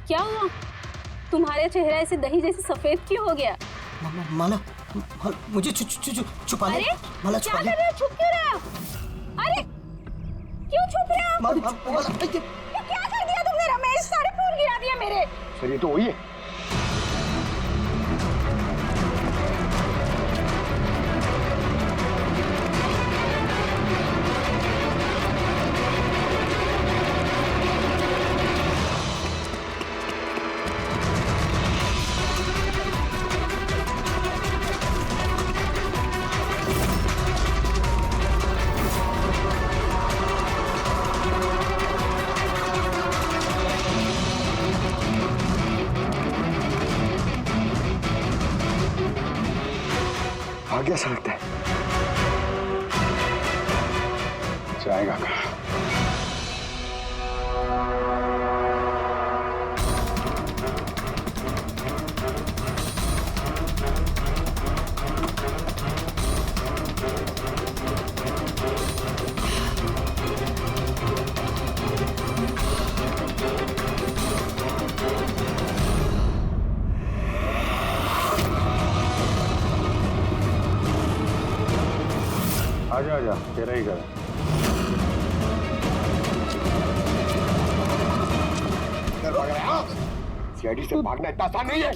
क्या हुआ? तुम्हारे चेहरा ऐसे दही जैसे सफेद क्यों हो गया? माला, मुझे छुपा ले। अरे माला क्या छुपा ले। कर रहे हो? छुप क्यों रहे हो? अरे क्यों छुप रहे हो? माला, ये क्या कर दिया तुमने रमेश? सारे फोन गिरा दिए मेरे। सर ये तो वही है। आ गया सा लगता है। जाएगा कहाँ? आजा आजा, तेरा ही घर। सीआईडी से भागना इतना आसान नहीं है।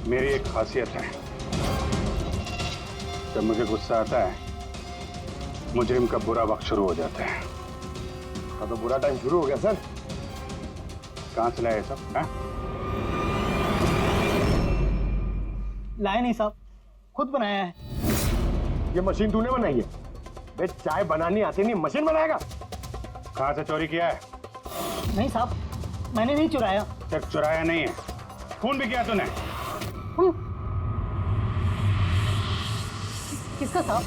मेरी एक खासियत है, जब मुझे गुस्सा आता है मुजरिम का बुरा वक्त शुरू हो जाता है। तो बुरा टाइम शुरू हो गया सर। कहाँ से लाए सब? लाए नहीं साहब, खुद बनाया है। ये मशीन तूने बनाई है? बे चाय बनानी आती नहीं, मशीन बनाएगा? कहाँ से चोरी किया है? नहीं साहब, मैंने नहीं चुराया। सिर्फ चुराया नहीं है, खून भी किया तूने। किसका साहब?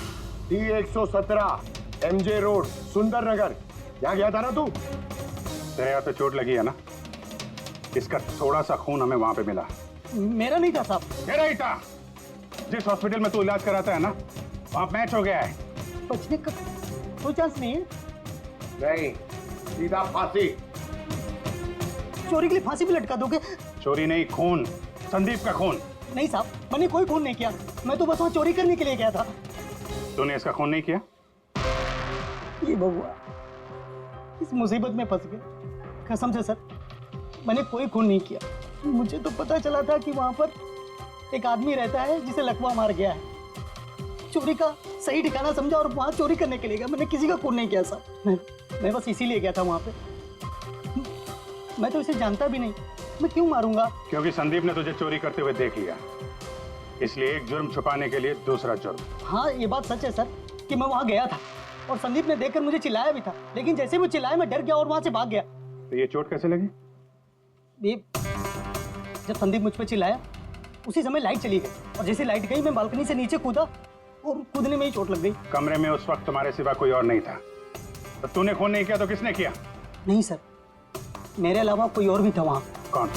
T117 MJ रोड सुंदर नगर, यहाँ गया था ना तू? तेरे हाथ पे चोट लगी है ना, इसका थोड़ा सा खून हमें वहां पे मिला। मेरा नहीं था साहब। तेरा ही था। जिस हॉस्पिटल में तू इलाज कराता है ना, वहां मैच हो गया है। बचने का कोई चांस नहीं है। नहीं, सीधा फांसी। चोरी के लिए फांसी भी लटका दोगे? चोरी नहीं, खून, संदीप का खून। नहीं साहब, मैंने कोई खून नहीं किया। मैं तो बस वहाँ चोरी करने के लिए गया था। तूने इसका खून नहीं किया? ये बबुआ इस मुसीबत में फंस गए। कसम से सर, मैंने कोई खून नहीं किया। मुझे तो पता चला था कि वहां पर एक आदमी रहता है जिसे लकवा मार गया है। चोरी का सही ठिकाना समझा और वहां चोरी करने के लिए गया। मैंने किसी का खून नहीं किया साहब। मैं बस इसीलिए गया था वहां पे। मैं तो इसे जानता भी नहीं, मैं क्यों मारूंगा? क्योंकि संदीप ने तुझे चोरी करते हुए देख लिया, इसलिए एक जुर्म छुपाने के लिए दूसरा जुर्म। हाँ, ये बात सच है सर कि मैं वहां गया था और संदीप ने देखकर मुझे चिल्लाया भी था, लेकिन जैसे वो चिल्लाया मैं डर गया और वहां से भाग गया। तो ये चोट कैसे लगी? ये जब संदीप मुझ पर चिल्लाया उसी समय लाइट चली गई और जैसे लाइट गई मैं बालकनी से नीचे कूदा और कूदने में ही चोट लग गई। कमरे में उस वक्त तुम्हारे सिवा कोई और नहीं था, तो तूने खून नहीं किया तो किसने किया? नहीं सर, मेरे अलावा कोई और भी था वहां। कौन?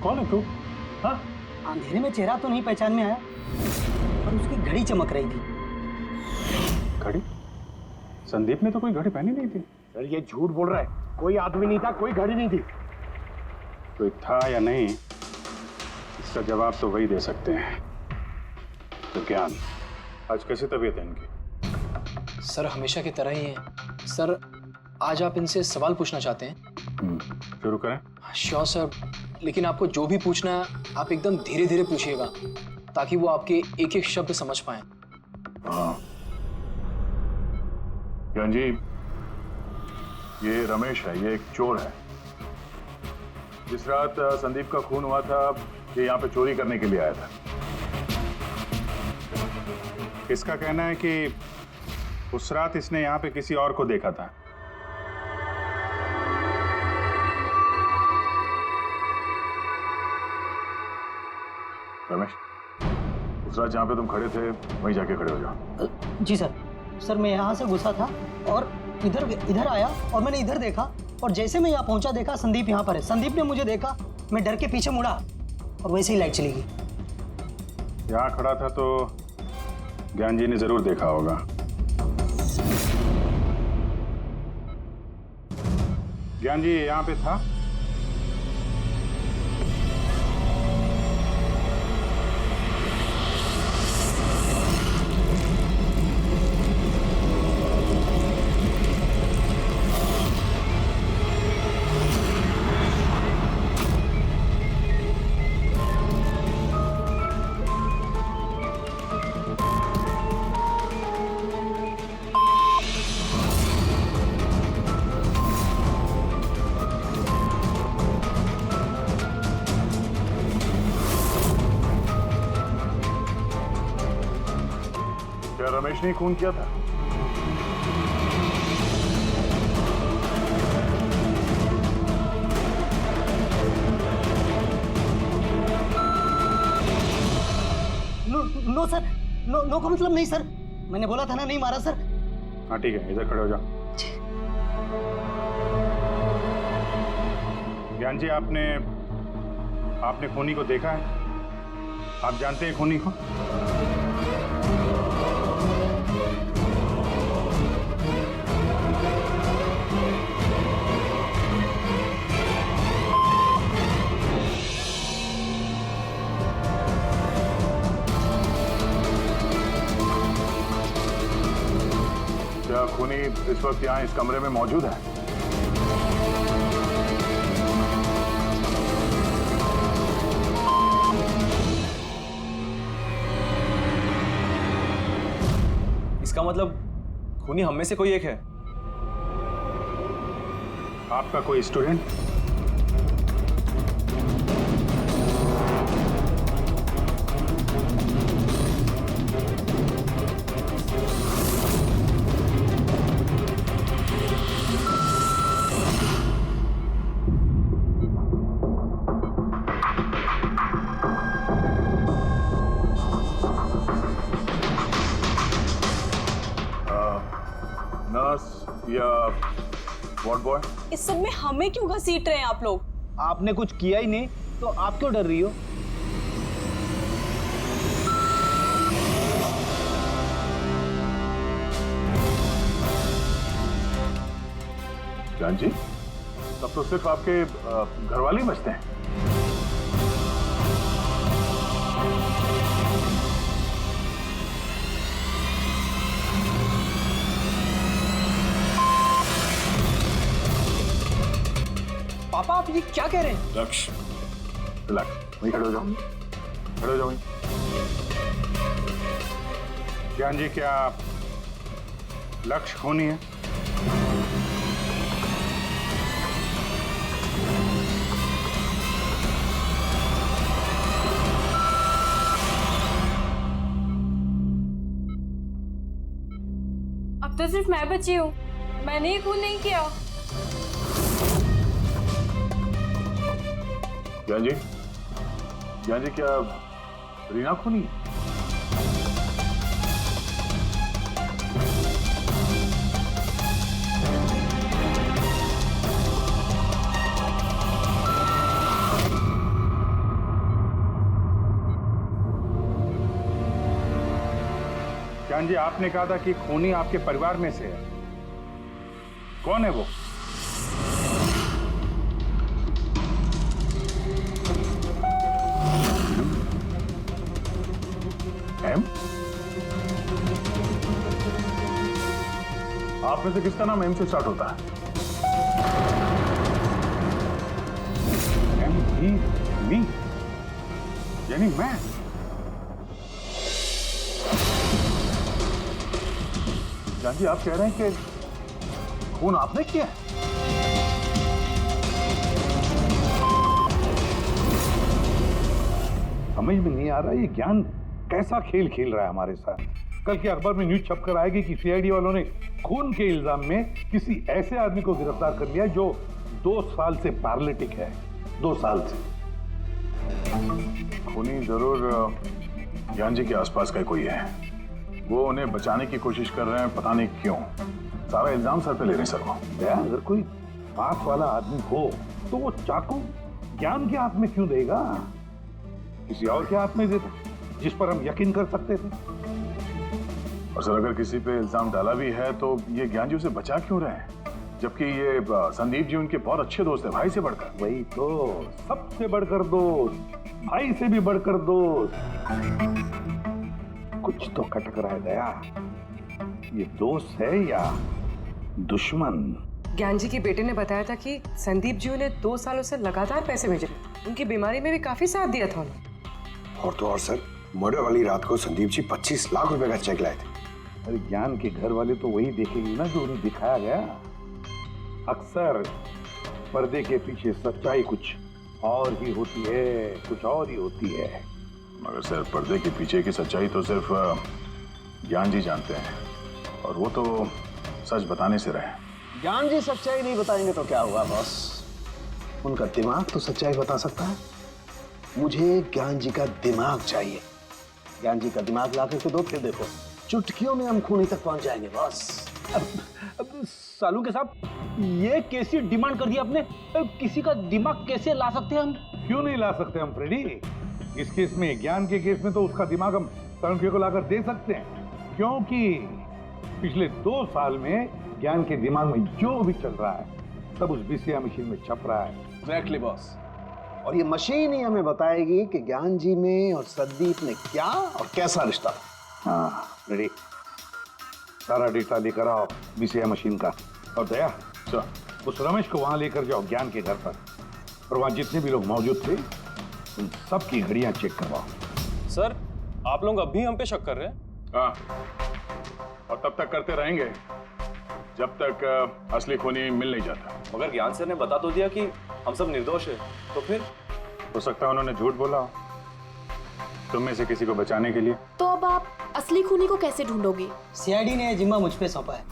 कौन है तू? हाँ? अंधेरे में चेहरा तो नहीं पहचान में आया, पर उसकी घड़ी चमक रही थी। घड़ी? संदीप ने तो कोई घड़ी पहनी नहीं थी। सर ये झूठ बोल रहा है, कोई आदमी नहीं था, कोई घड़ी नहीं थी। कोई था या नहीं, इसका जवाब तो वही दे सकते हैं। तो ज्ञान, आज कैसी तबीयत है इनकी? सर हमेशा की तरह ही है। सर आज आप इनसे सवाल पूछना चाहते हैं? शुरू करें। श्योर सर, लेकिन आपको जो भी पूछना है आप एकदम धीरे धीरे पूछिएगा ताकि वो आपके एक एक शब्द समझ पाए। हाँ ज्ञान जी, ये रमेश है, ये एक चोर है। जिस रात संदीप का खून हुआ था ये यहाँ पे चोरी करने के लिए आया था। इसका कहना है कि उस रात इसने यहाँ पे किसी और को देखा था। रमेश, उस रात जहाँ पे तुम खड़े थे वहीं जाके खड़े हो जाओ। जी सर। सर मैं यहाँ से घुसा था और इधर आया और मैंने इधर देखा और जैसे मैं यहाँ पहुंचा देखा संदीप यहाँ पर है। संदीप ने मुझे देखा, मैं डर के पीछे मुड़ा और वैसे ही लाइट चली गई। यहाँ खड़ा था तो ज्ञान जी ने जरूर देखा होगा। ज्ञान जी यहाँ पे था? क्या रमेश ने खून किया था? नो सर, नो का मतलब नहीं सर, मैंने बोला था ना नहीं मारा सर। हाँ ठीक है, इधर खड़े हो जाओ। ज्ञान जी, आपने खूनी को देखा है? आप जानते हैं खूनी को? क्या खूनी इस वक्त यहाँ इस कमरे में मौजूद है? इसका मतलब खूनी हम में से कोई एक है। आपका कोई स्टूडेंट? नर्स या वार्ड बॉय? इस सब में हमें क्यों घसीट रहे हैं आप लोग? आपने कुछ किया ही नहीं तो आप क्यों डर रही हो? जान जी, तब तो सिर्फ आपके घर वाले ही बचते हैं। पापा आप ये क्या कह रहे हैं? लक्ष्य, रिलैक्स, वहीं खड़े हो जाओ, खड़े हो जाओ वहीं। ज्ञान जी, क्या लक्ष्य खूनी है? अब तो सिर्फ मैं बची हूँ, मैंने ही खून नहीं किया। ज्ञान जी क्या रीना खूनी? ज्ञान जी, आपने कहा था कि खूनी आपके परिवार में से है। कौन है वो? एम? आप में से किसका नाम एम से स्टार्ट होता है? एम ही मी, यानी मैं। जान जी, आप कह रहे हैं कि खून आपने किया है? समझ में नहीं आ रहा ये ज्ञान कैसा खेल खेल रहा है हमारे साथ। कल के अखबार में न्यूज छपकर आएगी कि सीआईडी वालों ने खून के इल्जाम में किसी ऐसे आदमी को गिरफ्तार कर लिया जो 2 साल से पैरालिटिक है। 2 साल से। खूनी जरूर ज्ञान जी के आसपास का कोई है। वो उन्हें बचाने की कोशिश कर रहे हैं, पता नहीं क्यों। सारा इल्जाम सर पे ले रहे हैं सर वो। अगर कोई पास वाला आदमी हो तो वो चाकू ज्ञान के हाथ में क्यों देगा? किसी और के हाथ में देता। जिस पर हम यकीन कर सकते थे। और सर अगर किसी पे इल्जाम डाला भी है तो ये ज्ञान जी उसे बचा क्यों रहे हैं, जबकि ये संदीप जी उनके बहुत अच्छे दोस्त हैं, भाई से बढ़कर। वही तो, सबसे बढ़कर दोस्त, भाई से भी बढ़कर दोस्त। कुछ तो खटक रहा है दया, ये दोस्त है या दुश्मन? ज्ञान जी के बेटे ने बताया था कि संदीप जी उन्हें 2 सालों से लगातार पैसे भेज रहे थे। उनकी बीमारी में भी काफी साथ दिया था उन्होंने। और तो और सर, मर्डर वाली रात को संदीप जी 25 लाख रुपए का चेक लाए थे। अरे ज्ञान के घर वाले तो वही देखेंगे ना जो उन्हें दिखाया गया। अक्सर पर्दे के पीछे सच्चाई कुछ और ही होती है, कुछ और ही होती है। मगर सर पर्दे के पीछे की सच्चाई तो सिर्फ ज्ञान जी जानते हैं, और वो तो सच बताने से रहे। ज्ञान जी सच्चाई नहीं बताएंगे तो क्या होगा बॉस? उनका दिमाग तो सच्चाई बता सकता है। मुझे ज्ञान जी का दिमाग चाहिए। ज्ञान जी का दिमाग ला करके दो, फिर देखो चुटकियों में हम खूनी तक पहुंच जाएंगे बॉस। अब सालू के साहब, ये कैसी डिमांड कर दी आपने? किसी का दिमाग कैसे ला सकते हैं हम? क्यों नहीं ला सकते हम फ्रेडी? इस केस में, ज्ञान के केस में तो उसका दिमाग हम तनख्वाह को लाकर दे सकते हैं, क्योंकि पिछले 2 साल में ज्ञान के दिमाग में जो भी चल रहा है सब उस बीसीआर मशीन में छप रहा है। Exactly boss. और ये मशीन ही हमें बताएगी कि ज्ञान जी में और संदीप में क्या और कैसा रिश्ता था। हाँ रेडी, सारा डेटा लेकर आओ बीसीआर मशीन का। और दया सर, उस रमेश को वहां लेकर जाओ ज्ञान के घर पर, और वहां जितने भी लोग मौजूद थे उन सब की घड़ियां चेक करवाओ। सर आप लोग अब भी हम पे शक कर रहे हैं? हाँ, और तब तक करते रहेंगे जब तक असली खूनी मिल नहीं जाता। मगर ज्ञान सर ने बता तो दिया कि हम सब निर्दोष हैं, तो फिर? हो सकता है उन्होंने झूठ बोला हो तुम में से किसी को बचाने के लिए। तो अब आप असली खूनी को कैसे ढूंढोगे? सीआईडी ने जिम्मा मुझ पे सौंपा है,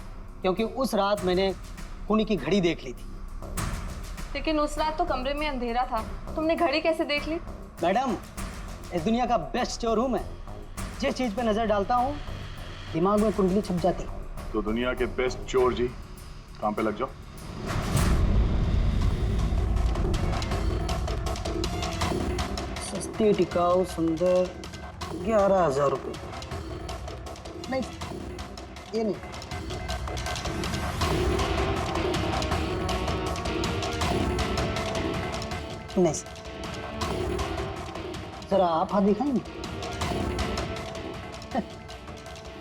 क्योंकि उस रात मैंने खूनी की घड़ी देख ली थी। लेकिन उस रात तो कमरे में अंधेरा था, तुमने घड़ी कैसे देख ली? मैडम, इस दुनिया का बेस्ट चोर हूँ मैं। जिस चीज पे नजर डालता हूँ दिमाग में कुंडली छप जाती। तो दुनिया के बेस्ट चोर जी काम पे लग जाओ। सस्ती टिकाऊ सुंदर 11,000 रुपये। नहीं, ये नहीं। नहीं सर, जरा आप हाथ दिखाएंगे?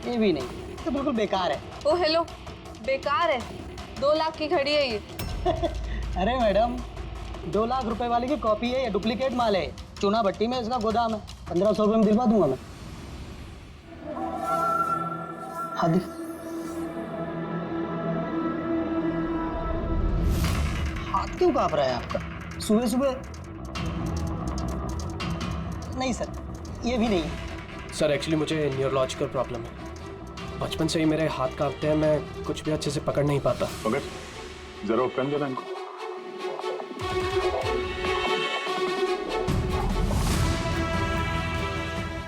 ये भी नहीं, तो बिल्कुल बेकार है। ओ हेलो, बेकार है? 2 लाख की घड़ी है ये। अरे मैडम, 2 लाख रुपए वाली की कॉपी है, ये डुप्लीकेट माल है। चूना भट्टी में इसका गोदाम है, 1500 रुपये में दिलवा दूंगा मैं। हाँ दिख, हाथ क्यों कांप रहा है आपका सुबह सुबह? नहीं सर, ये भी नहीं है। सर एक्चुअली मुझे न्यूरोलॉजिकल प्रॉब्लम है। बचपन से ही मेरे हाथ कांपते हैं, मैं कुछ भी अच्छे से पकड़ नहीं पाता। मगर जरा पेन देना इनको।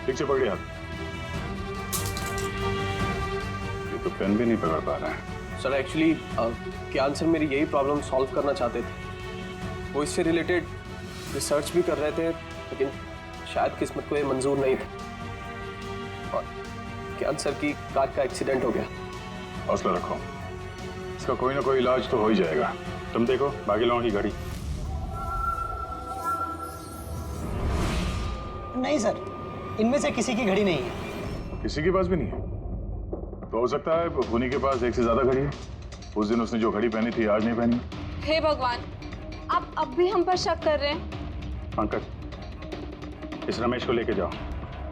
ठीक से पकड़िए हाथ। ये तो पेन भी नहीं पकड़ पा रहा है। सर एक्चुअली ज्ञान सर मेरी यही प्रॉब्लम सॉल्व करना चाहते थे। वो इससे रिलेटेड रिसर्च भी कर रहे थे, लेकिन शायद किस्मत को ये मंजूर नहीं था, और ज्ञान सर की कार का एक्सीडेंट हो गया। हौसला रखो, इसका कोई ना कोई इलाज तो हो ही जाएगा। तुम देखो बाकी लोगों की घड़ी। नहीं सर, इनमें से किसी की घड़ी नहीं है। किसी के पास भी नहीं है? तो हो सकता है खूनी के पास एक से ज्यादा घड़ी है। उस दिन उसने जो घड़ी पहनी थी आज नहीं पहनी। हे भगवान, आप अब भी हम पर शक कर रहे हैं? पंकज, इस रमेश को लेके जाओ।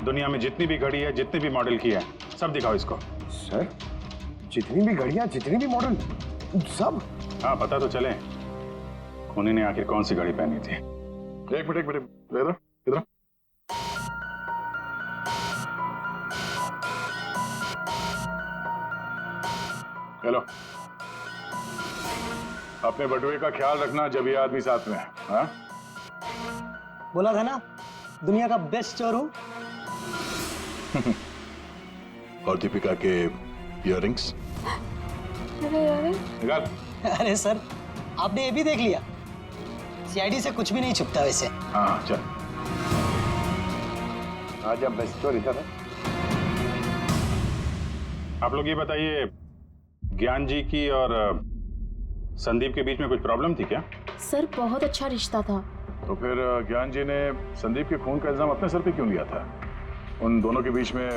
दुनिया में जितनी भी घड़ी है, जितनी भी मॉडल की है, सब दिखाओ इसको। सर, जितनी भी घड़ियां, जितनी भी मॉडल, सब? हाँ, पता तो चले खूनी ने आखिर कौन सी घड़ी पहनी थी। एक मिनट इधर इधर। हेलो, अपने बटुए का ख्याल रखना जब ये आदमी साथ में है। हाँ? बोला था ना, दुनिया का बेस्ट चोर हूँ। और दीपिका के इयररिंग्स निकाल। अरे सर, आपने ये भी देख लिया? सीआईडी से कुछ भी नहीं छुपता वैसे। हाँ चल। आजा बेस्ट चोर इधर है। आप लोग ये बताइए, ज्ञान जी की और संदीप के बीच में कुछ प्रॉब्लम थी क्या? सर बहुत अच्छा रिश्ता था। तो फिर ज्ञान जी ने संदीप के खून का इल्जाम अपने सर पे क्यों लिया था? उन दोनों के बीच में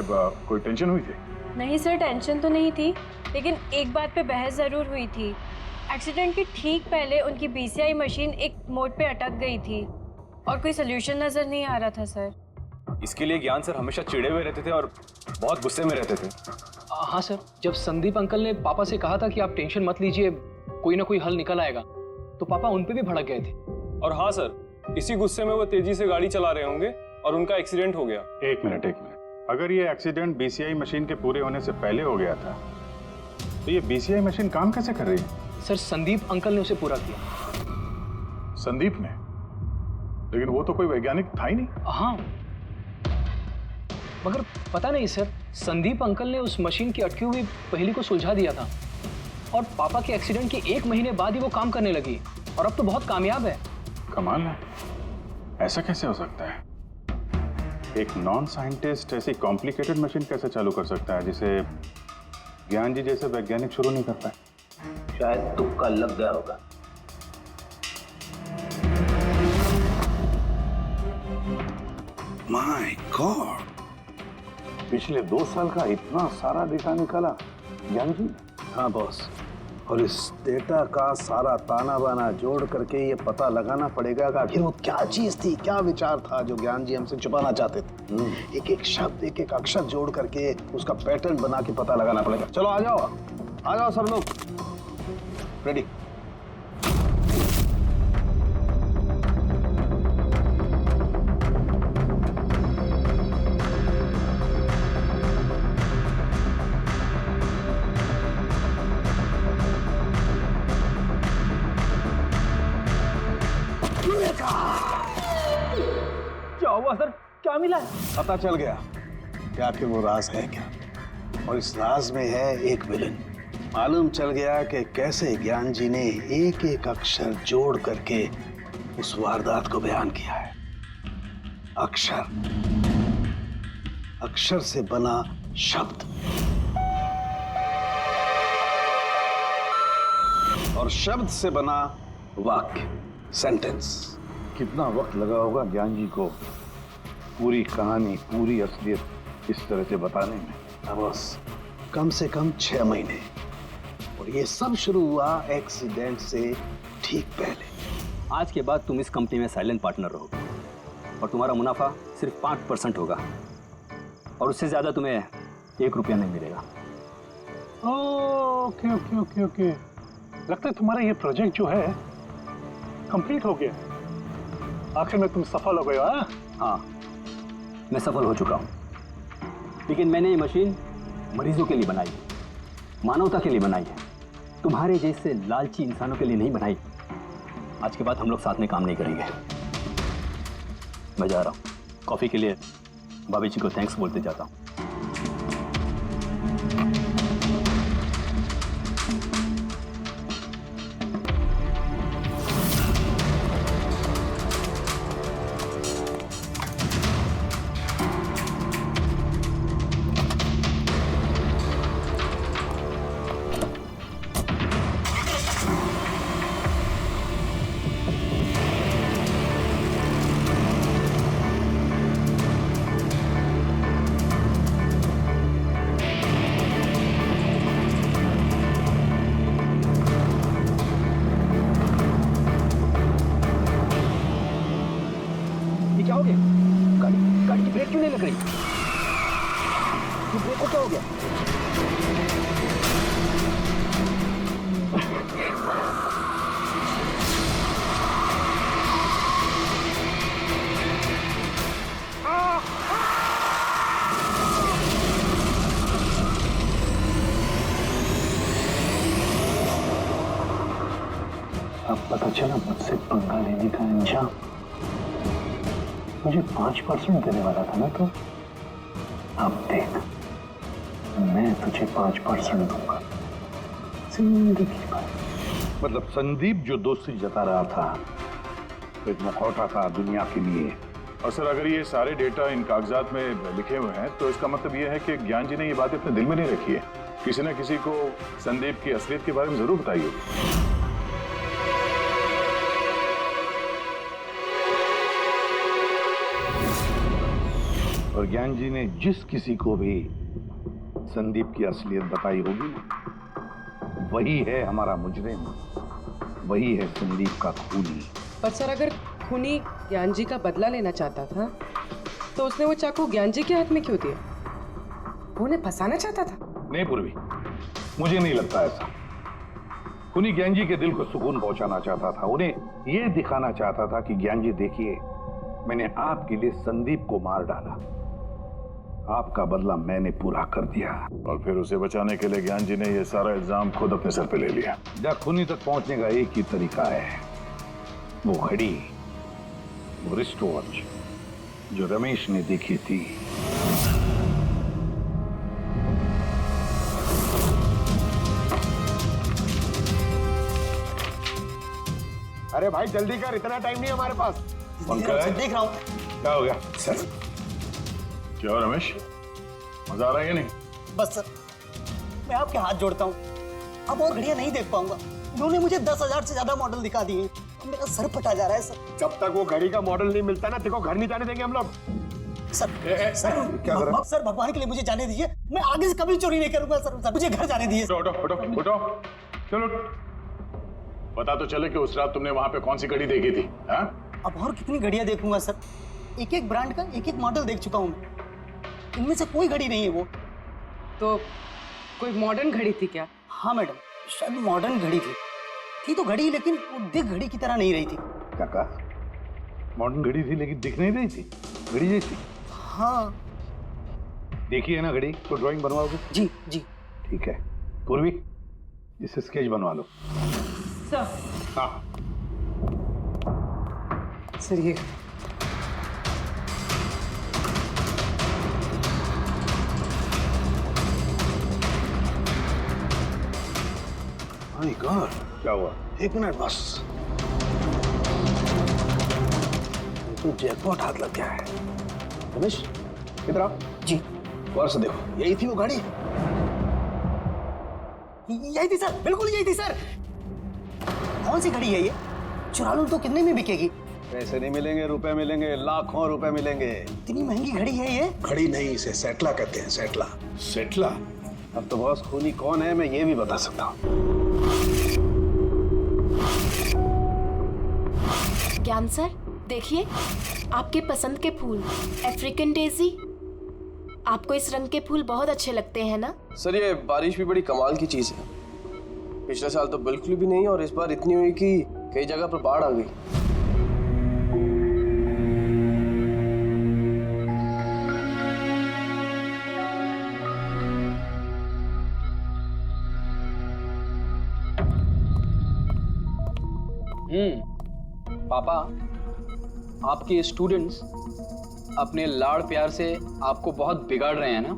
कोई टेंशन हुई थी? नहीं सर, टेंशन तो नहीं थी, लेकिन एक बात पे बहस ज़रूर हुई थी। एक्सीडेंट के ठीक पहले उनकी बीसीआई मशीन एक मोड़ पे अटक गई थी और कोई सोल्यूशन नज़र नहीं आ रहा था सर। इसके लिए ज्ञान सर हमेशा चिढ़े हुए रहते थे और बहुत गुस्से में रहते थे। हाँ सर, जब संदीप अंकल ने पापा से कहा था कि आप टेंशन मत लीजिए, कोई ना कोई हल निकल आएगा, तो पापा उन पे भी भड़क गए थे। और हाँ सर, इसी गुस्से में वो तेजी से गाड़ी चला रहे होंगे और उनका एक्सीडेंट हो गया। एक मिनट। अगर ये एक्सीडेंट बीसीआई मशीन के पूरे होने से पहले हो गया था, तो ये बीसीआई मशीन काम कैसे कर रही है? सर, संदीप अंकल ने उसे पूरा किया। संदीप ने? लेकिन वो तो कोई वैज्ञानिक था ही नहीं। हाँ, मगर पता नहीं सर, संदीप अंकल ने उस मशीन की अटकी हुई पहेली को सुलझा दिया था और पापा के एक्सीडेंट के 1 महीने बाद ही वो काम करने लगी और अब तो बहुत कामयाब है। कमाल है, ऐसा कैसे हो सकता है? एक नॉन साइंटिस्ट ऐसी कॉम्प्लिकेटेड मशीन कैसे चालू कर सकता है जिसे ज्ञान जी जैसे वैज्ञानिक शुरू नहीं कर पाए? शायद तुक्का लग गया होगा। माय गॉड, पिछले 2 साल का इतना सारा डेटा निकाला ज्ञान जी। हाँ बॉस, और इस डेटा का सारा ताना बाना जोड़ करके ये पता लगाना पड़ेगा कि आखिर वो क्या चीज थी, क्या विचार था जो ज्ञान जी हमसे छुपाना चाहते थे। एक एक शब्द, एक एक अक्षर जोड़ करके उसका पैटर्न बना के पता लगाना पड़ेगा। चलो आ जाओ सब लोग, रेडी। क्या हुआ सर? क्या मिला? पता चल गया कि आखिर वो राज है क्या, और इस राज में है एक विलन। मालूम चल गया कि कैसे ज्ञान जी ने एक एक अक्षर जोड़ करके उस वारदात को बयान किया है। अक्षर से बना शब्द और शब्द से बना वाक्य, सेंटेंस। कितना वक्त लगा होगा ज्ञान जी को पूरी कहानी, पूरी असलियत इस तरह से बताने में? बस कम से कम 6 महीने, और ये सब शुरू हुआ एक्सीडेंट से ठीक पहले। आज के बाद तुम इस कंपनी में साइलेंट पार्टनर रहोगे और तुम्हारा मुनाफा सिर्फ 5% होगा और उससे ज्यादा तुम्हें 1 रुपया नहीं मिलेगा। ओके। लगता है तुम्हारा ये प्रोजेक्ट जो है कंप्लीट हो गया। आखिर में तुम सफल हो गए हो। हाँ, मैं सफल हो चुका हूँ, लेकिन मैंने ये मशीन मरीजों के लिए बनाई है, मानवता के लिए बनाई है, तुम्हारे जैसे लालची इंसानों के लिए नहीं बनाई। आज के बाद हम लोग साथ में काम नहीं करेंगे। मैं जा रहा हूँ, कॉफी के लिए भाभी जी को थैंक्स बोलते जाता हूँ। गाड़ी की ब्रेक क्यों नहीं लग रही? ब्रेक को क्या हो गया? अब पता चला मुझसे पंगा लेने का अंजाम। मुझे 5% देने वाला था ना, तो अब देख, मैं तुझे 5% दूंगा जिंदगी भर। मतलब संदीप जो दोस्ती जता रहा था, तो एक मुखौटा था दुनिया के लिए, और सर अगर ये सारे डेटा इन कागजात में लिखे हुए हैं तो इसका मतलब ये है कि ज्ञान जी ने ये बात अपने दिल में नहीं रखी है। किसी न किसी को संदीप की असलियत के बारे में जरूर बताई होगी। और ज्ञान जी ने जिस किसी को भी संदीप की असलियत बताई होगी वही है हमारा मुजरिम, वही है संदीप का खूनी। पर सर अगर खूनी ज्ञान जी का बदला लेना चाहता था तो उसने वो चाकू ज्ञान जी के हाथ में क्यों दिया? वो उन्हें फंसाना चाहता था? नहीं पूर्वी, मुझे नहीं लगता ऐसा। खूनी ज्ञान जी के दिल को सुकून पहुंचाना चाहता था, उन्हें यह दिखाना चाहता था कि ज्ञान जी देखिए, मैंने आपके लिए संदीप को मार डाला, आपका बदला मैंने पूरा कर दिया। और फिर उसे बचाने के लिए ज्ञान जी ने यह सारा इल्जाम खुद अपने सर पे ले लिया। जब खूनी तक पहुंचने का एक ही तरीका है, वो घड़ी, वो रिस्ट वॉच जो रमेश ने देखी थी। अरे भाई जल्दी कर, इतना टाइम नहीं हमारे पास। देख रहा हूँ। क्या हो गया सर? क्या रमेश, मजा आ रहा है या नहीं? बस सर, मैं आपके हाथ जोड़ता हूँ, अब और घड़ियां नहीं देख पाऊंगा। इन्होंने मुझे 10,000 से ज्यादा मॉडल दिखा दिए, मेरा सर फटा जा रहा है सर। जब तक वो घड़ी का मॉडल नहीं मिलता ना, देखो घर नहीं जाने देंगे हम लोग। सर क्या कर रहा है? सर भगवान के लिए मुझे जाने दीजिए, मैं आगे से कभी चोरी नहीं करूंगा सर, मुझे घर जाने दीजिए। उठो उठो उठो उठो, चलो पता तो चले कि उस रात तुमने वहां पे कौन सी घड़ी देखी थी। हाँ? अब और कितनी घड़ियां देखूंगा सर, एक एक ब्रांड का एक एक मॉडल देख चुका हूँ, इनमें से कोई घड़ी नहीं है वो। तो कोई मॉडर्न घड़ी थी क्या? हाँ मैडम, शायद मॉडर्न घड़ी थी तो घड़ी, लेकिन वो दिख घड़ी की तरह नहीं रही थी। क्या कहा? मॉडर्न घड़ी थी लेकिन दिख नहीं रही थी, घड़ी जैसी? हाँ। देखी है ना घड़ी, तो ड्राइंग बनवाओगे? जी जी। ठीक है पूर्वी, इसे स्केच बनवा लो। सर। हाँ सर ये माय गॉड, क्या हुआ? एक मिनट बस, तो जैकपॉट हाथ लग गया है। रमेश इधर आओ। जी। गौर से देखो, यही थी वो गाड़ी? यही थी सर, बिल्कुल यही थी सर। कौन सी घड़ी है ये? चुरा लूं तो कितने में बिकेगी? पैसे नहीं मिलेंगे, रुपए मिलेंगे, लाखों रुपए मिलेंगे। इतनी महंगी घड़ी है ये? घड़ी नहीं, इसे सेटला कहते हैं, सेटला। सेटला? अब तो बॉस खूनी कौन है मैं ये भी बता सकता हूँ। ज्ञान सर देखिए, आपके पसंद के फूल, अफ्रीकन डेजी। आपको इस रंग के फूल बहुत अच्छे लगते हैं ना? सर ये बारिश भी बड़ी कमाल की चीज है। पिछले साल तो बिल्कुल भी नहीं, और इस बार इतनी हुई कि कई जगह पर बाढ़ आ गई। पापा, आपके स्टूडेंट्स अपने लाड़ प्यार से आपको बहुत बिगाड़ रहे हैं ना,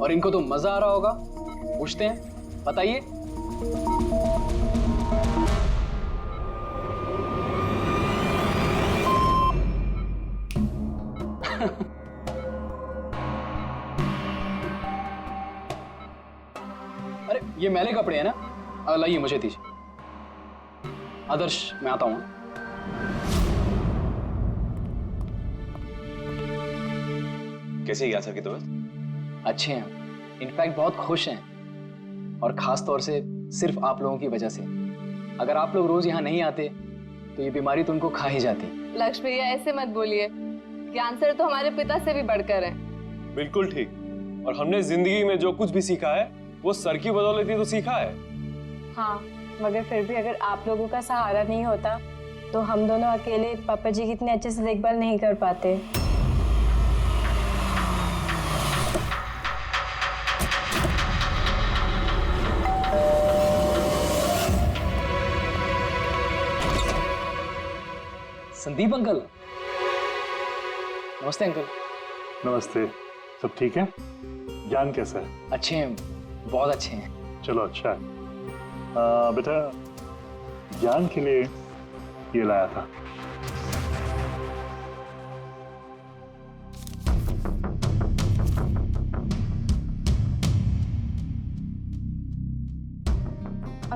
और इनको तो मजा आ रहा होगा। पूछते हैं, बताइए। अरे ये मैले कपड़े हैं ना, लाइए मुझे दीजिए। आदर्श मैं आता हूँ। कैसे गया सर की तबीयत? अच्छे हैं, इनफैक्ट बहुत खुश हैं, और खास तौर से सिर्फ आप लोगों की वजह से। अगर आप लोग रोज यहाँ नहीं आते तो ये बीमारी तो उनको खा ही जाती। लक्ष्मी भैया ऐसे मत बोलिए, ज्ञान सर तो हमारे पिता से भी बढ़कर हैं। बिल्कुल ठीक, और हमने जिंदगी में जो कुछ भी सीखा है वो सर की बदौलत ही तो सीखा है। हाँ, मगर फिर भी अगर आप लोगों का सहारा नहीं होता तो हम दोनों अकेले पापा जी की इतने अच्छे से देखभाल नहीं कर पाते। संदीप अंकल। नमस्ते अंकल। नमस्ते। सब ठीक है? ज्ञान कैसा है? अच्छे हैं, बहुत अच्छे हैं। चलो अच्छा है। बेटा, ज्ञान के लिए ये लाया था।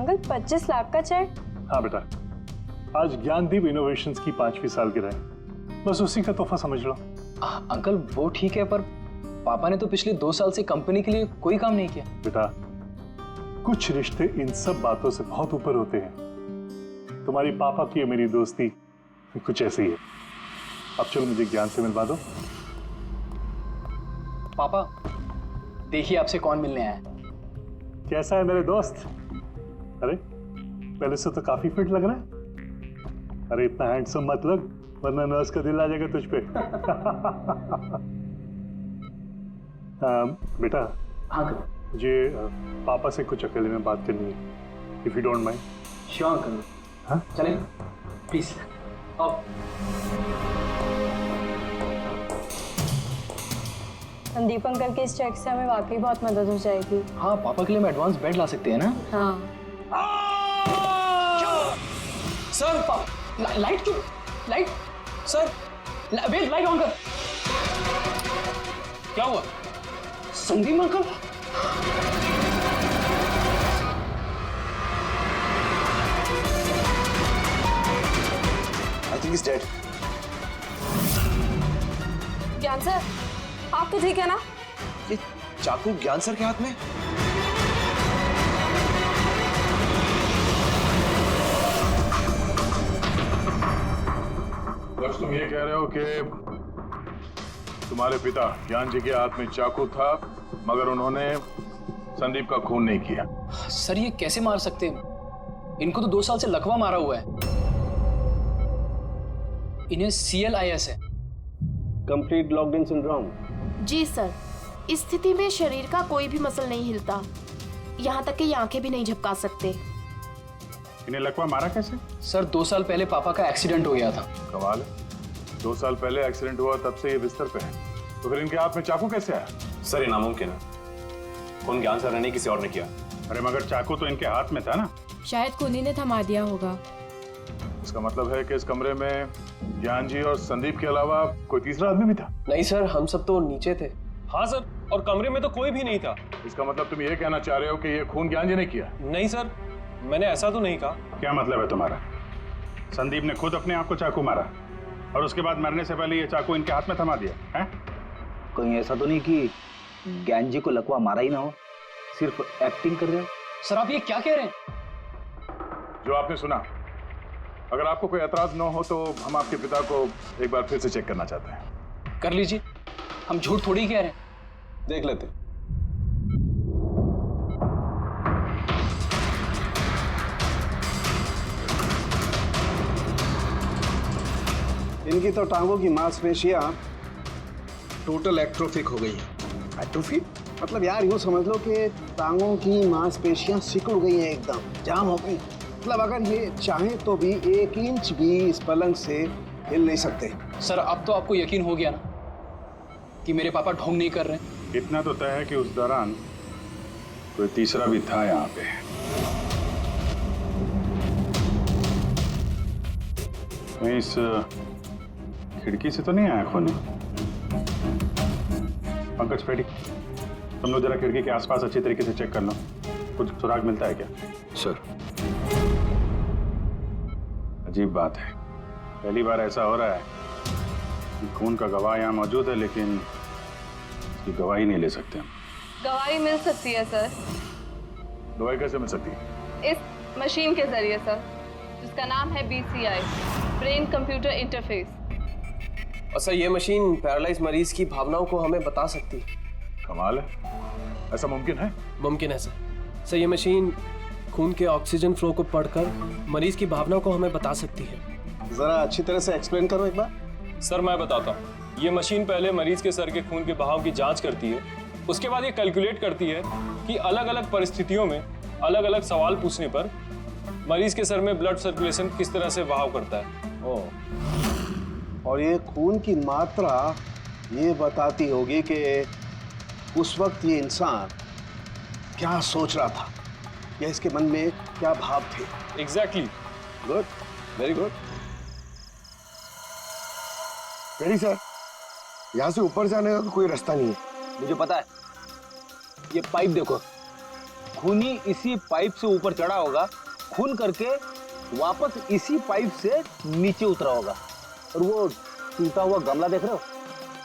अंकल 25 लाख का चेक? हाँ बेटा, आज ज्ञानदीप इनोवेशंस की 5वीं सालगिरह है, बस उसी का तोहफा समझ लो। अंकल वो ठीक है, पर पापा ने तो पिछले 2 साल से कंपनी के लिए कोई काम नहीं किया। बेटा, कुछ रिश्ते इन सब बातों से बहुत ऊपर होते हैं। तुम्हारी पापा की और मेरी दोस्ती कुछ ऐसी है। अब चलो मुझे ज्ञान से मिलवा दो। पापा देखिए आपसे कौन मिलने आया है। कैसा है मेरे दोस्त? अरे पहले से तो काफी फिट लग रहा है। अरे इतना हैंडसम मत लग, वरना नर्स का दिल आ जाएगा तुझ पे। बेटा, हाँ मुझे पापा से कुछ अकेले में बात करनी है, if you don't mind. Sure uncle. हाँ चलें प्लीज आओ। संदीप अंकल के इस चेक से हमें वाकई बहुत मदद हो जाएगी। हाँ, पापा के लिए हम एडवांस बेड ला सकते हैं ना। हाँ सर लाइट क्यों? Light sir, wait, light on कर। क्या हुआ? Sandeep uncle I think is dead. Gyan sir, आप तो ठीक है ना? ये चाकू ज्ञान सर के हाथ में? बस तुम ये कह रहे हो कि तुम्हारे पिता ज्ञान जी के हाथ में चाकू था, मगर उन्होंने संदीप का खून नहीं किया? सर ये कैसे मार सकते हैं? इनको तो 2 साल से लकवा मारा हुआ है। इन्हें CLIS है, कंप्लीट लॉक्ड इन सिंड्रोम। जी सर, इस स्थिति में शरीर का कोई भी मसल नहीं हिलता, यहाँ तक कि आंखें भी नहीं झपका सकते। इन्हें लकवा मारा कैसे? सर 2 साल पहले पापा का एक्सीडेंट हो गया था। कमाल है, 2 साल पहले एक्सीडेंट हुआ, तब से ये बिस्तर पे है, तो फिर इनके हाथ में चाकू कैसे आया? सर ये नामुमकिन है, खून ज्ञान सर ने नहीं किसी और ने किया। अरे मगर चाकू तो इनके हाथ में था ना? शायद कुनी ने थमा दिया होगा। इसका मतलब है कि इस कमरे में ज्ञान जी और संदीप के अलावा कोई तीसरा आदमी भी था? नहीं सर, हम सब तो नीचे थे। हाँ सर, और कमरे में तो कोई भी नहीं था। इसका मतलब तुम ये कहना चाह रहे हो कि ये खून ज्ञान जी ने किया? नहीं सर, मैंने ऐसा तो नहीं कहा। क्या मतलब है तुम्हारा? संदीप ने खुद अपने आप को चाकू मारा और उसके बाद मरने से पहले ये चाकू इनके हाथ में थमा दिया है? कहीं ऐसा तो नहीं कि ज्ञान जी को लकवा मारा ही ना हो, सिर्फ एक्टिंग कर रहे हो? सर आप ये क्या कह रहे हैं? जो आपने सुना, अगर आपको कोई एतराज न हो तो हम आपके पिता को एक बार फिर से चेक करना चाहते हैं। कर लीजिए, हम झूठ थोड़ी कह रहे हैं। देख लेते। इनकी तो टांगों की मांसपेशियां टोटल एट्रोफिक हो गई हैं। एट्रोफिक मतलब यार यूँ समझ लो कि टांगों की मांसपेशियां सिकुड़ गई हैं, एकदम जाम हो गई। मतलब अगर ये चाहें तो भी 1 इंच भी इस पलंग से हिल नहीं सकते। सर अब तो आपको यकीन हो गया ना कि मेरे पापा ढोंग नहीं कर रहे हैं? इतना तो तय है कि उस दौरान कोई तीसरा भी था यहाँ पे। मैं इस खिड़की से तो नहीं आया खून? पंकज पेटी, तुम लोग जरा खिड़की के आसपास अच्छी तरीके से चेक कर लो, कुछ सुराग मिलता है क्या? सर। अजीब बात है, पहली बार ऐसा हो रहा है कि खून का गवाह यहाँ मौजूद है, लेकिन इसकी गवाही नहीं ले सकते हम। गवाही मिल सकती है सर। गवाही कैसे मिल सकती है? इस मशीन के जरिए सर, जिसका नाम है BCI, ब्रेन कंप्यूटर इंटरफेस। और सर ये मशीन पैरालाइज मरीज की भावनाओं को हमें बता सकती है। कमाल है, ऐसा मुमकिन है? मुमकिन है सर। सर ये मशीन खून के ऑक्सीजन फ्लो को पढ़कर मरीज की भावनाओं को हमें बता सकती है। जरा अच्छी तरह से एक्सप्लेन करो एक बार। सर मैं बताता हूँ। ये मशीन पहले मरीज के सर के खून के बहाव की जांच करती है, उसके बाद ये कैलकुलेट करती है कि अलग अलग परिस्थितियों में अलग अलग सवाल पूछने पर मरीज के सर में ब्लड सर्कुलेशन किस तरह से बहाव करता है। और ये खून की मात्रा ये बताती होगी कि उस वक्त ये इंसान क्या सोच रहा था या इसके मन में क्या भाव थे। Exactly. Good, very good. Very sir, यहाँ से ऊपर जाने का कोई रास्ता नहीं है। मुझे पता है, ये पाइप देखो, खूनी इसी पाइप से ऊपर चढ़ा होगा, खून करके वापस इसी पाइप से नीचे उतरा होगा। और वो टूटा हुआ गमला देख रहे हो,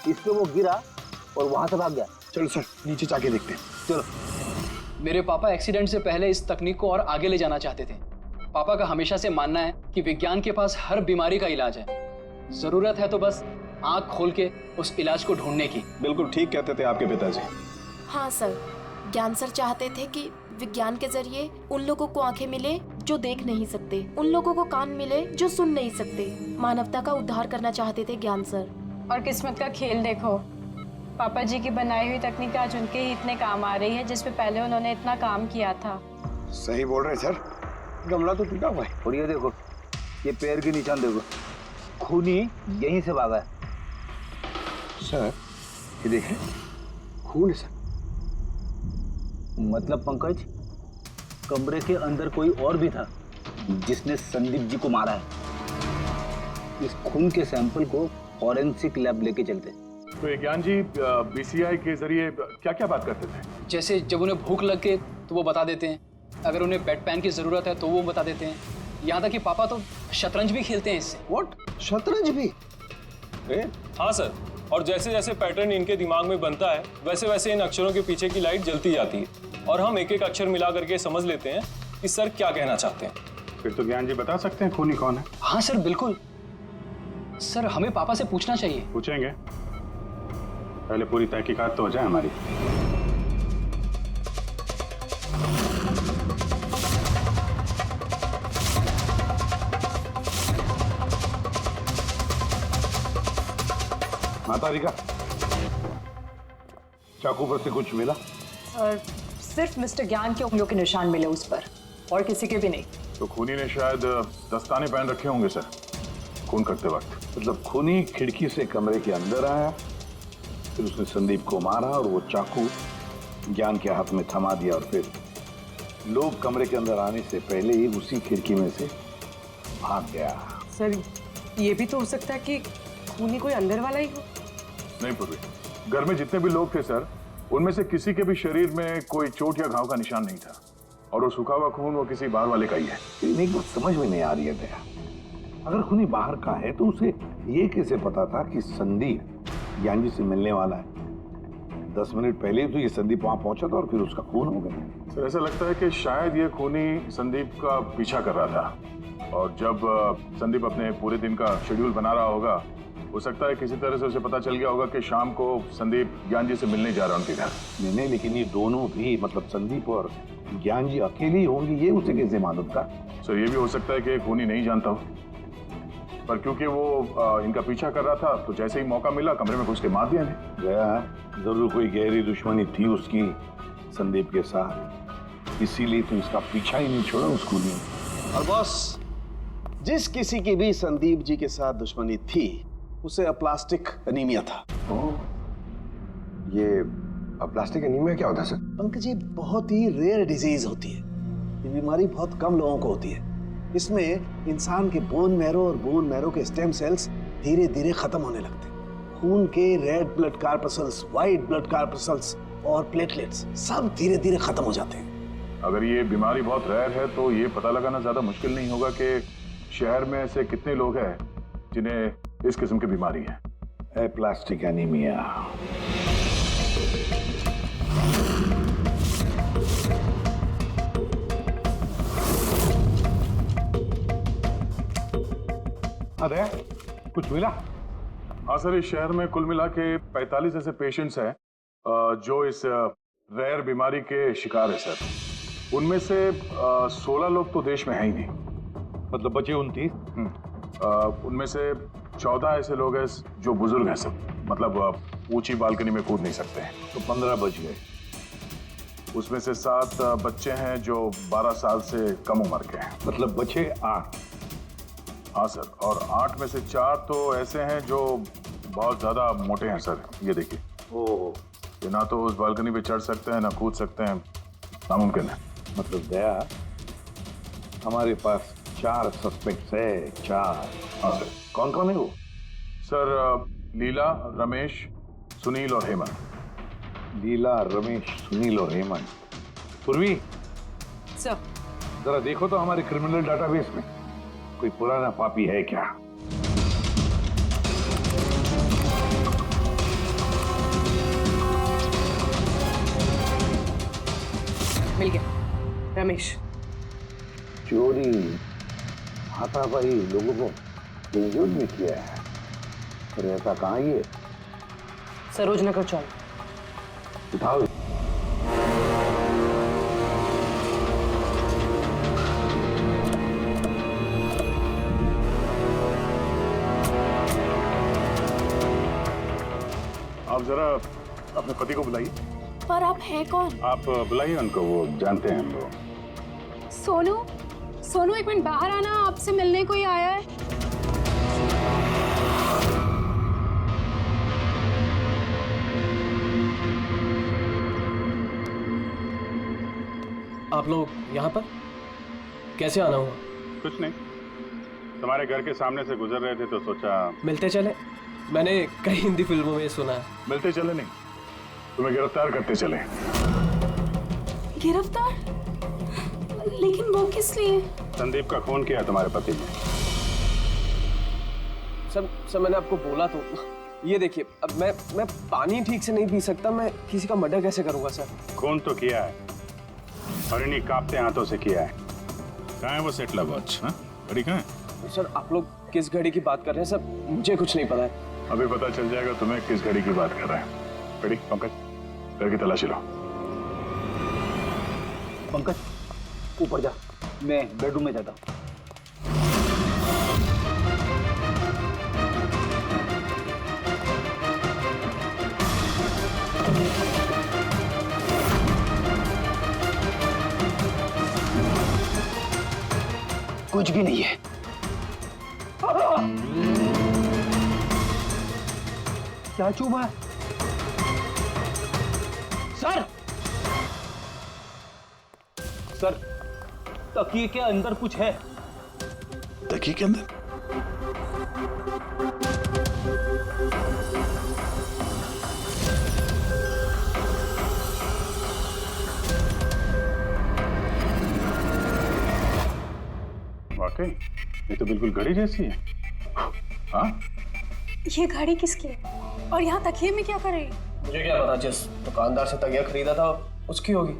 इस पे वो गिरा और वहां से भाग गया। चलो सर नीचे जाके देखते हैं। चलो। मेरे पापा एक्सीडेंट से पहले इस तकनीक को और आगे ले जाना चाहते थे। पापा का हमेशा से मानना है कि विज्ञान के पास हर बीमारी का इलाज है, जरूरत है तो बस आंख खोल के उस इलाज को ढूंढने की। बिल्कुल ठीक कहते थे आपके पिताजी। हाँ सर, ज्ञान सर चाहते थे कि विज्ञान के जरिए उन लोगों को आंखें मिले जो देख नहीं सकते, उन लोगों को कान मिले जो सुन नहीं सकते। मानवता का उद्धार करना चाहते थे ज्ञान सर। और किस्मत का खेल देखो, पापा जी की बनाई हुई तकनीक आज उनके ही इतने काम आ रही है जिस पे पहले उन्होंने इतना काम किया था। सही बोल रहे सर, गमला तो टूटा हुआ है। और ये देखो, ये पैर के निशान देखो, खूनी यहीं से भागा है। सर ये देखें, खून है सर। मतलब पंकज, कमरे के अंदर कोई और भी था जिसने संदीप जी को मारा है। इस खून के सैंपल को फॉरेंसिक लैब लेके चलते। तो ये ज्ञान जी बीसीआई के जरिए क्या क्या बात करते थे? जैसे जब उन्हें भूख लग के तो वो बता देते हैं, अगर उन्हें बेड पैन की जरूरत है तो वो बता देते हैं। यहाँ तक कि पापा तो शतरंज भी खेलते हैं इससे। व्हाट? शतरंज भी? हाँ सर, और जैसे जैसे पैटर्न इनके दिमाग में बनता है वैसे वैसे इन अक्षरों के पीछे की लाइट जलती जाती है और हम एक एक अक्षर मिला करके समझ लेते हैं कि सर क्या कहना चाहते हैं। फिर तो ज्ञान जी बता सकते हैं खूनी कौन है? हाँ सर बिल्कुल। सर हमें पापा से पूछना चाहिए। पूछेंगे, पहले पूरी तहकीकात तो हो जाए हमारी। माता रिका, चाकू पर से कुछ मिला? और सिर्फ मिस्टर ज्ञान के उंगलियों के निशान मिले उस पर, और किसी के भी नहीं। तो खूनी ने शायद दस्ताने पहन रखे होंगे सर खून करते वक्त। मतलब खूनी खिड़की से कमरे के अंदर आया, फिर उसने संदीप को मारा और वो चाकू ज्ञान के हाथ में थमा दिया, और फिर लोग कमरे के अंदर आने से पहले ही उसी खिड़की में से भाग गया। सर ये भी तो हो सकता है कि खूनी कोई अंदर वाला ही हो। नहीं पूर्वी, घर में जितने भी लोग थे सर, उनमें से किसी के भी शरीर में कोई चोट या घाव का निशान नहीं था, और वो सूखा हुआ खून वो किसी बाहर वाले का ही है। एक बात समझ में नहीं आ रही है दया, अगर खूनी बाहर का है तो उसे ये कैसे पता था कि संदीप ज्ञान जी से मिलने वाला है? 10 मिनट पहले तो ये संदीप वहां पहुंचा था और फिर उसका खून हो गया। सर ऐसा लगता है कि शायद ये खूनी संदीप का पीछा कर रहा था, और जब संदीप अपने पूरे दिन का शेड्यूल बना रहा होगा, हो सकता है किसी तरह से उसे पता चल गया होगा कि शाम को संदीप ज्ञान जी से मिलने जा रहा है उनके घर। नहीं, लेकिन ये दोनों भी, मतलब संदीप और ज्ञान जी अकेले ही होंगे, ये उसे कैसे मालूम था? सर ये भी हो सकता है कि खूनी नहीं जानता हो, पर क्योंकि वो इनका पीछा कर रहा था तो जैसे ही मौका मिला कमरे में घुस के मार दिया गया। जरूर कोई गहरी दुश्मनी थी उसकी संदीप के साथ, इसीलिए तो इसका पीछा ही नहीं छोड़ा उस खूनी ने। और बॉस, जिस किसी की भी संदीप जी के साथ दुश्मनी थी उसे अप्लास्टिक एनीमिया था। ये अप्लास्टिक एनीमिया क्या होता है सर? पंकज, ये बहुत ही रेयर डिजीज होती है, ये बीमारी बहुत कम लोगों को होती है। इसमें इंसान के बोन मैरो और बोन मैरो के स्टेम सेल्स धीरे धीरे खत्म होने लगते हैं। खून के red blood corpuscles, white blood corpuscles और प्लेटलेट्स सब धीरे धीरे खत्म हो जाते हैं। अगर ये बीमारी बहुत रेयर है तो ये पता लगाना ज्यादा मुश्किल नहीं होगा कि शहर में ऐसे कितने लोग हैं जिन्हें इस किस्म की बीमारी है। Aplastic anaemia. अरे कुछ मिला? हाँ सर, इस शहर में कुल मिला के 45 ऐसे पेशेंट्स हैं जो इस रेयर बीमारी के शिकार है सर। उनमें से 16 लोग तो देश में है ही नहीं, मतलब बचे 29। उनमें से 14 ऐसे लोग हैं जो बुजुर्ग हैं सब, मतलब ऊंची बालकनी में कूद नहीं सकते हैं। तो 15 बच गए। उसमें से 7 बच्चे हैं जो 12 साल से कम उम्र के हैं, मतलब बचे 8। हाँ सर, और 8 में से 4 तो ऐसे हैं जो बहुत ज्यादा मोटे हैं सर। ये देखिए, ओह, ये ना तो उस बालकनी पे चढ़ सकते हैं ना कूद सकते हैं, नामुमकिन है। मतलब दया, हमारे पास 4 सस्पेक्ट्स है। 4? हाँ सर। कौन कौन है वो? सर लीला, रमेश, सुनील और हेमंत। लीला, रमेश, सुनील और हेमंत। पूर्वी, सर। जरा देखो तो हमारे क्रिमिनल डाटाबेस में कोई पुराना पापी है क्या? मिल गया, रमेश। चोरी हाथापाई लोगों को बेइज्जत भी किया है, रहता कहाँ ये? सरोज नगर चौक। उठाओ। आप जरा अपने पति को बुलाइए। पर आप हैं कौन? आप बुलाइए उनको, वो जानते हैं हम लोग। सोनू, सोनू एक मिनट बाहर आना, आपसे मिलने कोई आया है। आप लोग यहाँ पर कैसे आना हुआ? कुछ नहीं, तुम्हारे घर के सामने से गुजर रहे थे तो सोचा मिलते चले। मैंने कई हिंदी फिल्मों में सुना है। मिलते चले नहीं, तुम्हें गिरफ्तार करते चले। गिरफ्तार? लेकिन वो किस लिए? संदीप का खून किया तुम्हारे पति ने। सर मैंने आपको बोला तो। ये देखिए, अब मैं पानी ठीक से नहीं पी सकता, मैं किसी का मर्डर कैसे करूंगा सर? खून तो किया है और इन्हीं कांपते हाथों से किया है। कहाँ है वो सेटला वॉच? घड़ी कहाँ है? सर आप लोग किस घड़ी की बात कर रहे हैं सर? मुझे कुछ नहीं पता है। अभी पता चल जाएगा तुम्हें किस घड़ी की बात कर रहे हैं। घड़ी पंकज, घर की तलाशी लो। पंकज ऊपर जा, मैं बेडरूम में जाता हूँ। कुछ भी नहीं है। क्या चुभा है? सर, सर तकिए के अंदर कुछ है। तकिए के अंदर? वाकई ये तो बिल्कुल घड़ी जैसी है। हाँ, ये घड़ी किसकी है? और यहाँ तकिए में क्या कर रही है? मुझे क्या पता, जिस दुकानदार से तकिया खरीदा था उसकी होगी।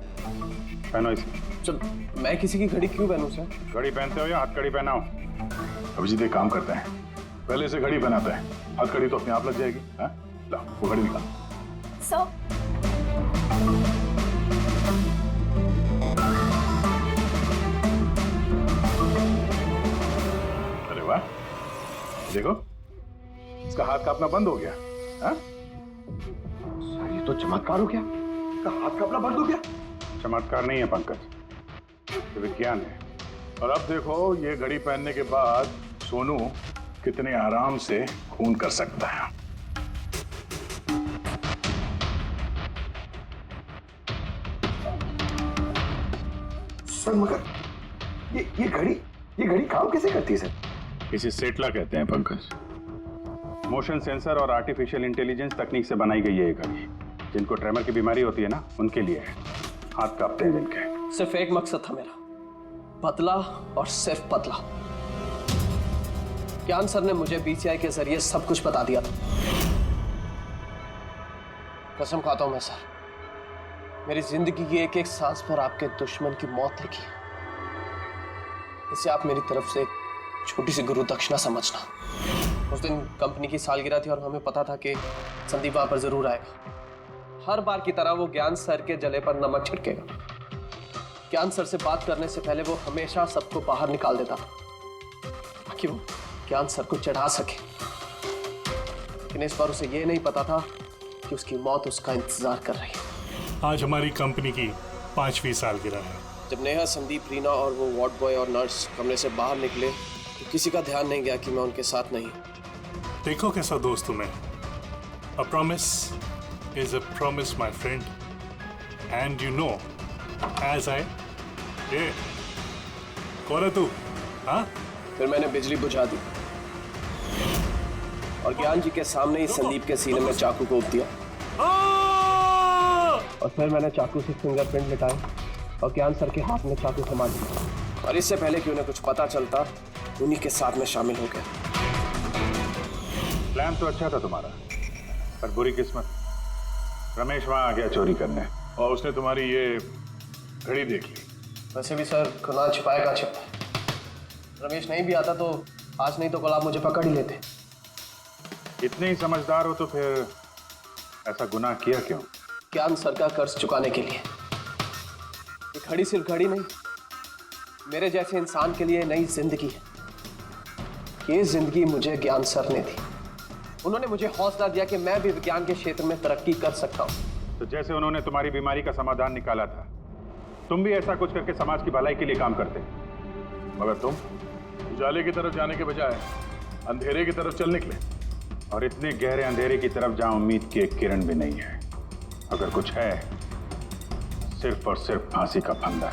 पहनो इसे। सर मैं किसी की घड़ी क्यों पहनूं सर? घड़ी पहनते हो या हथकड़ी पहनाओ? अभिजीत एक काम करते हैं, पहले से घड़ी पहनाते हैं, हथकड़ी तो अपने आप लग जाएगी। हाँ, ला वो घड़ी निकाल। सर, अरे वाह, देखो इसका हाथ कांपना बंद हो गया। हाँ? ये तो चमत्कार हो गया, इसका हाथ कांपना बंद हो गया। चमत्कार नहीं है पंकज, ये विज्ञान है। और अब देखो ये घड़ी पहनने के बाद सोनू कितने आराम से खून कर सकता है। सर मगर ये घड़ी काम कैसे करती है सर? इसे सेटला कहते हैं पंकज। मोशन सेंसर और आर्टिफिशियल इंटेलिजेंस तकनीक से बनाई गई है ये घड़ी। जिनको ट्रेमर की बीमारी होती है ना, उनके लिए है। हाथ कांपते हैं जिनके। सिर्फ एक मकसद था मेरा, पतला और सिर्फ पतला। ज्ञान सर ने मुझे बीसीआई के जरिए सब कुछ बता दिया था। कसम खाता हूं मैं सर, मेरी जिंदगी की एक एक सांस पर आपके दुश्मन की मौत लिखी है। इसे आप मेरी तरफ से एक छोटी सी गुरु दक्षिणा समझना। उस दिन कंपनी की सालगिरह थी और हमें पता था कि संदीप वहां पर जरूर आएगा। हर बार की तरह वो ज्ञान सर के जले पर नमक छिड़केगा। ज्ञान सर से बात करने से पहले वो हमेशा सबको बाहर निकाल देता ताकि वो ज्ञान सर को चढ़ा सके। लेकिन इस बार उसे ये नहीं पता था कि उसकी मौत उसका इंतजार कर रही है। आज हमारी कंपनी की 5वीं सालगिरह है। जब नेहा, संदीप, रीना और वो वार्ड बॉय और नर्स कमरे से बाहर निकले तो किसी का ध्यान नहीं गया कि मैं उनके साथ नहीं। देखो कैसा दोस्त हूं मैं। A promise is a promise, my friend. And you know, as I... कौन है तू? हाँ? फिर मैंने बिजली बुझा दी और ज्ञान जी के सामने ही संदीप के सीने में चाकू घोंप दिया। और फिर मैंने चाकू से फिंगरप्रिंट मिटाए और ज्ञान सर के हाथ में चाकू थमा दिया, और इससे पहले कि उन्हें कुछ पता चलता उन्हीं के साथ में शामिल हो गया। प्लान तो अच्छा था तुम्हारा, पर बुरी किस्मत, रमेश वहां आ गया चोरी करने और उसने तुम्हारी ये घड़ी देख ली। वैसे भी सर, खुदा छिपाएगा छिपा, रमेश नहीं भी आता तो आज नहीं तो कल आप मुझे पकड़ ही लेते। इतने ही समझदार हो तो फिर ऐसा गुनाह किया क्यों? ज्ञान सर का कर्ज चुकाने के लिए। ये घड़ी सिर्फ घड़ी नहीं, मेरे जैसे इंसान के लिए नई जिंदगी है। ये जिंदगी मुझे ज्ञान सर ने दी। उन्होंने मुझे हौसला दिया कि मैं भी विज्ञान के क्षेत्र में तरक्की कर सकता हूँ। तो जैसे उन्होंने तुम्हारी बीमारी का समाधान निकाला था, तुम भी ऐसा कुछ करके समाज की भलाई के लिए काम करते। मगर तुम उजाले की तरफ जाने के बजाय अंधेरे की तरफ चल निकले, और इतने गहरे अंधेरे की तरफ जहां उम्मीद की एक किरण भी नहीं है। अगर कुछ है, सिर्फ और सिर्फ फांसी का फंदा।